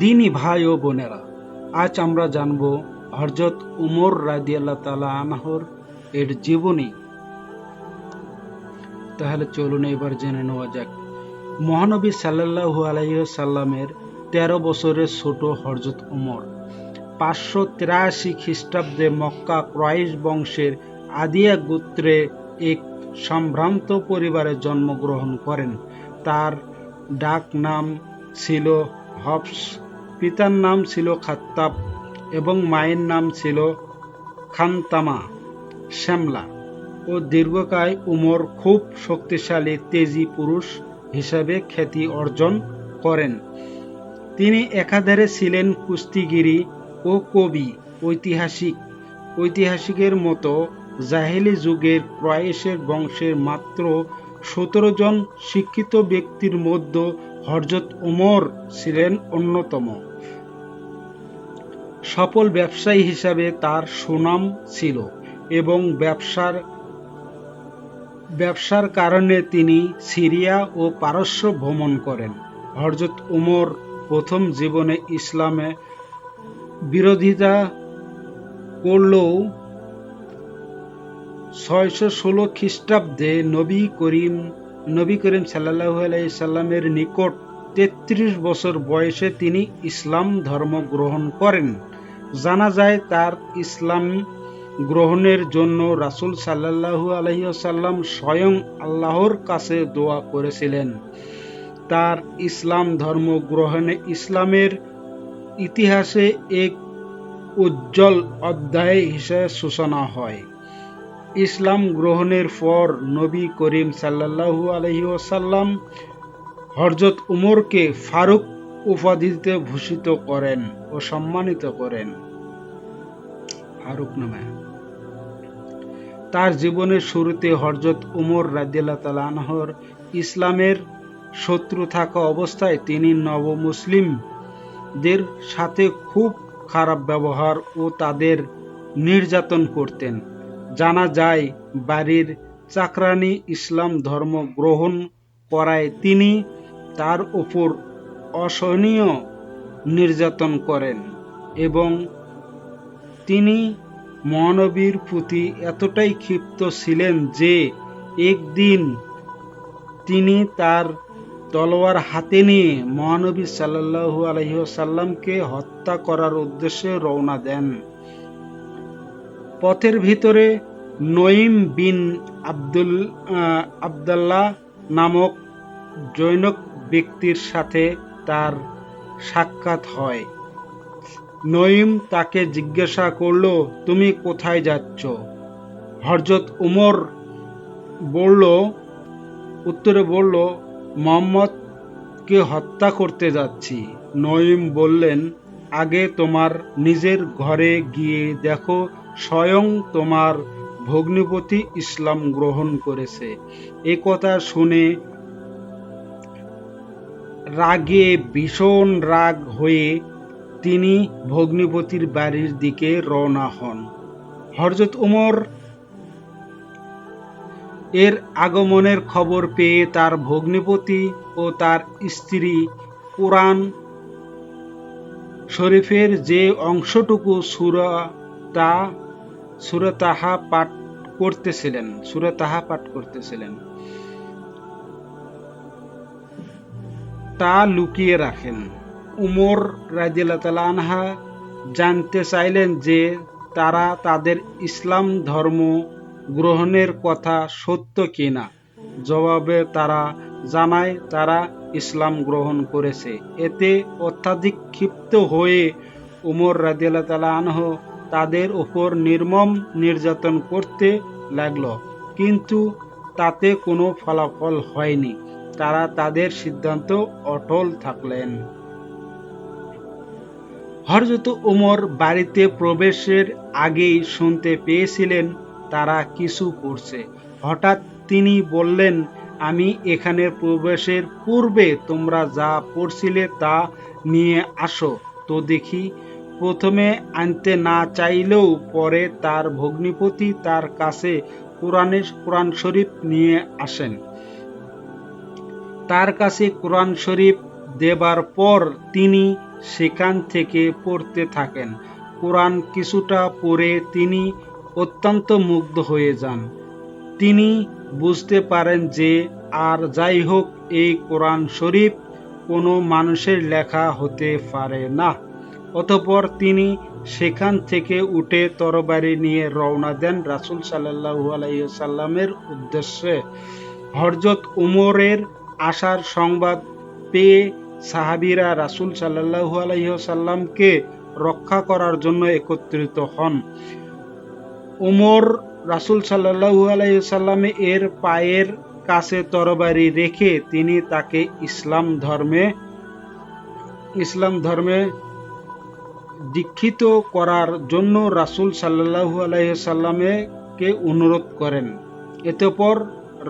দিনী ভাই ও বোনেরা, আজ আমরা জানব হযরত উমর রাদিয়াল্লাহু তাআলা আনহুর এর জীবনী। তাহলে চলুন এবার জেনে নেওয়া যাক। মহানবী সাল্লাল্লাহু আলাইহি ওয়াসাল্লামের 13 বছরের ছোট হযরত উমর 583 খ্রিস্টাব্দে মক্কা কুরাইশ বংশের আদিয়া গোত্রে এক সম্ভ্রান্ত পরিবারে জন্মগ্রহণ করেন। তার ডাক নাম ছিল হফস, পিতার নাম ছিল খাত্তাব এবং মায়ের নাম ছিল খানতামা শ্যামলা। ও দীর্ঘকায় উমর খুব শক্তিশালী তেজি পুরুষ হিসাবে খ্যাতি অর্জন করেন। তিনি একাধারে ছিলেন কুস্তিগিরি ও কবি। ঐতিহাসিকের মতো জাহেলি যুগের কুরাইশের বংশের মাত্র 17 জন শিক্ষিত ব্যক্তির মধ্যে হযরত উমর ছিলেন অন্যতম। সফল ব্যবসায়ী হিসাবে তার সুনাম ছিল এবং ব্যবসার কারণে তিনি সিরিয়া ও পারস্য ভ্রমণ করেন। হযরত উমর প্রথম জীবনে ইসলামে বিরোধিতা করলেও 616 খ্রিস্টাব্দে নবী করিম সাল্লাল্লাহু আলাইহি সাল্লামের নিকট 33 বছর বয়সে তিনি ইসলাম ধর্ম গ্রহণ করেন। জানা যায় তার ইসলাম গ্রহণের জন্য রাসূল সাল্লাল্লাহু আলাইহি ওয়াসাল্লাম স্বয়ং আল্লাহর কাছে দোয়া করেছিলেন। তার ইসলাম ধর্ম গ্রহণে ইসলামের ইতিহাসে এক উজ্জ্বল অধ্যায় হিসেবে সূচনা হয়। ইসলাম গ্রহণের পর নবী করিম সাল্লাল্লাহু আলাইহি ওয়াসাল্লাম হযরত উমরকে ফারুক উপাধিতে ভূষিত করেন ও সম্মানিত করেন। ফারুক নামে। তার জীবনের শুরুতে হযরত উমর রাদিয়াল্লাহু তাআলা আনহুর ইসলামের শত্রু থাকা অবস্থায় তিনি নবমুসলিমদের সাথে খুব খারাপ ব্যবহার ও তাদের নির্যাতন করতেন। জানা যায় বাড়ির চাকরানী ইসলাম ধর্ম গ্রহণ করায় তিনি তার উপর অসহনীয় নির্যাতন করেন এবং তিনি মহানবীর প্রতি এতটাই ক্ষিপ্ত ছিলেন যে একদিন তিনি তার তলোয়ার হাতে নিয়ে মহানবী সাল্লাল্লাহু আলাইহি ওয়াসাল্লামকে হত্যা করার উদ্দেশ্যে রওনা দেন। পথের ভিতরে নঈম বিন আব্দুল্লাহ নামক জনৈক ব্যক্তির সাথে তার সাক্ষাৎ হয়। নঈম তাকে জিজ্ঞাসা করল, তুমি কোথায় যাচ্ছ? হযরত উমর উত্তরে বলল, মুহাম্মদকে হত্যা করতে যাচ্ছি। নঈম বললেন, আগে তোমার নিজের ঘরে গিয়ে দেখো, স্বয়ং তোমার ভগ্নিপতি ইসলাম গ্রহণ করেছে। এ কথা শুনে রাগে ভীষণ রাগ হয়ে তিনি ভগ্নিপতির বাড়ির দিকে রওনা হন। হযরত উমর এর আগমনের খবর পেয়ে তার ভগ্নিপতি ও তার স্ত্রী কুরআন শরীফের যে অংশটুকু সূরা তাহা পাঠ করতেছিলেন তা লুকিয়ে রাখেন। উমর রাদিয়াল্লাহু তাআলা আনহা জানতে চাইলেন যে তারা তাদের ইসলাম ধর্ম গ্রহণের কথা সত্য কিনা। জবাবে তারা জানায় তারা ইসলাম গ্রহণ করেছে। এতে অত্যাধিক ক্ষিপ্ত হয়ে উমর রাদিয়াল্লাহু তাআলা আনহু তাদের উপর নির্মম নির্যাতন করতে লাগল, কিন্তু তাতে কোনো ফলাফল হয়নি। তারা তাদের সিদ্ধান্ত অটল থাকলেন। হযরত উমর বাড়িতে প্রবেশের আগেই শুনতে পেয়েছিলেন তারা কিছু করছে। হঠাৎ তিনি বললেন, আমি এখানে প্রবেশের পূর্বে তোমরা যা পড়ছিলে তা নিয়ে আসো তো দেখি। প্রথমে আনতে না চাইলেও পরে তার ভগ্নিপতি তার কাছে কুরআন শরীফ নিয়ে আসেন। তার কাছে কুরআন শরীফ দেবার পর তিনি সেখান থেকে পড়তে থাকেন। কোরআন কিছুটা পড়ে তিনি অত্যন্ত মুগ্ধ হয়ে যান। তিনি বুঝতে পারেন যে আর যাই হোক, এই কোরআন শরীফ কোনো মানুষের লেখা হতে পারে না। অতঃপর তিনি সেখান থেকে উঠে তরবারি নিয়ে রওনা দেন রাসূল সাল্লাল্লাহু আলাইহি ওয়াসাল্লামের উদ্দেশ্যে। হযরত উমরের আসার সংবাদ পেয়ে সাহাবীরা রাসূল সাল্লাল্লাহু আলাইহি ওয়াসাল্লামকে রক্ষা করার জন্য একত্রিত হন। উমর রাসূল সাল্লাল্লাহু আলাইহি ওয়াসাল্লাম এর পায়ের কাছে তরবারি রেখে তিনি তাকে ইসলাম ধর্মে দীক্ষিত করার জন্য রাসূল সাল্লাল্লাহু আলাইহি ওয়াসাল্লামকে অনুরোধ করেন। এতঃপর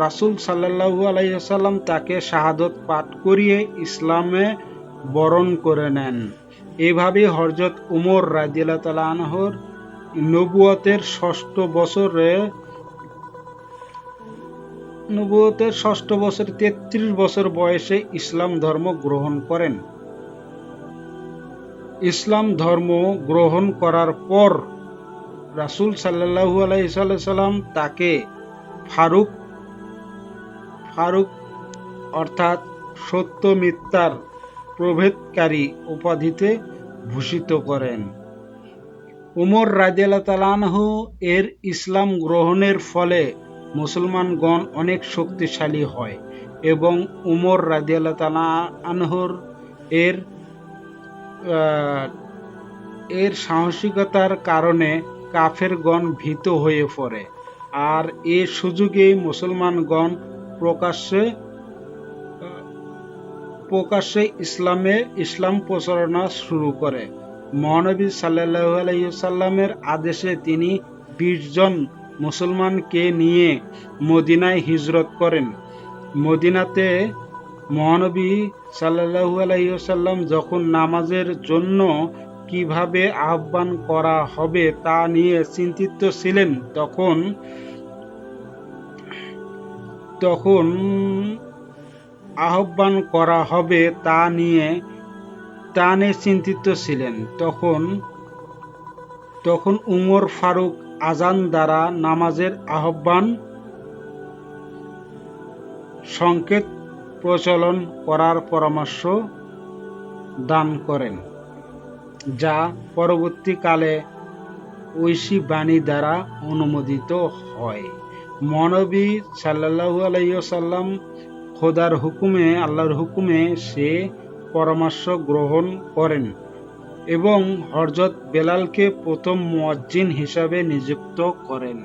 রাসূল সাল্লাল্লাহু আলাইহি ওয়াসাল্লাম তাকে শাহাদত পাঠ করিয়ে ইসলামে বরণ করে নেন। এভাবে হযরত উমর রাদিয়াল্লাহু তাআলা আনহুর নবুয়তের ষষ্ঠ বছরে 33 বছর বয়সে ইসলাম ধর্ম গ্রহণ করেন। ইসলাম ধর্ম গ্রহণ করার পর রাসূল সাল্লাল্লাহু আলাইহি সাল্লাম তাকে ফারুক অর্থাৎ সত্য মিথ্যার প্রভেদকারী উপাধিতে ভূষিত করেন। উমর রাদিয়াল্লাহু তাআলা আনহু এর ইসলাম গ্রহণের ফলে মুসলমানগণ অনেক শক্তিশালী হয় এবং উমর রাদিয়াল্লাহু তাআলা আনহুর এর সাহসিকতার কারণে কাফেরগণ ভীত হয়ে পড়ে, আর এ সুযোগে মুসলমানগণ প্রকাশ্যে ইসলাম প্রচারণা শুরু করে। মহানবী সাল্লাল্লাহু আলাইহি ওয়াসাল্লামের আদেশে তিনি 20 জন মুসলমানকে নিয়ে মদিনায় হিজরত করেন। মদিনাতে মহানবী সাল্লাল্লাহু আলাইহি ওয়াসাল্লাম যখন নামাজের জন্য কিভাবে আহ্বান করা হবে তা নিয়ে চিন্তিত ছিলেন, তখন উমর ফারুক আযান দ্বারা নামাজের আহ্বান সংকেত প্রচলন করার পরামর্শ দান করেন, যা পরবর্তীকালে ঐশী বাণী দ্বারা অনুমোদিত হয়। মহানবী সাল্লাল্লাহু আলাইহি ওয়াসাল্লাম আল্লাহর হুকুমে সে পরামর্শ গ্রহণ করেন এবং হযরত বেলালকে প্রথম মুয়াজ্জিন হিসাবে নিযুক্ত করেন।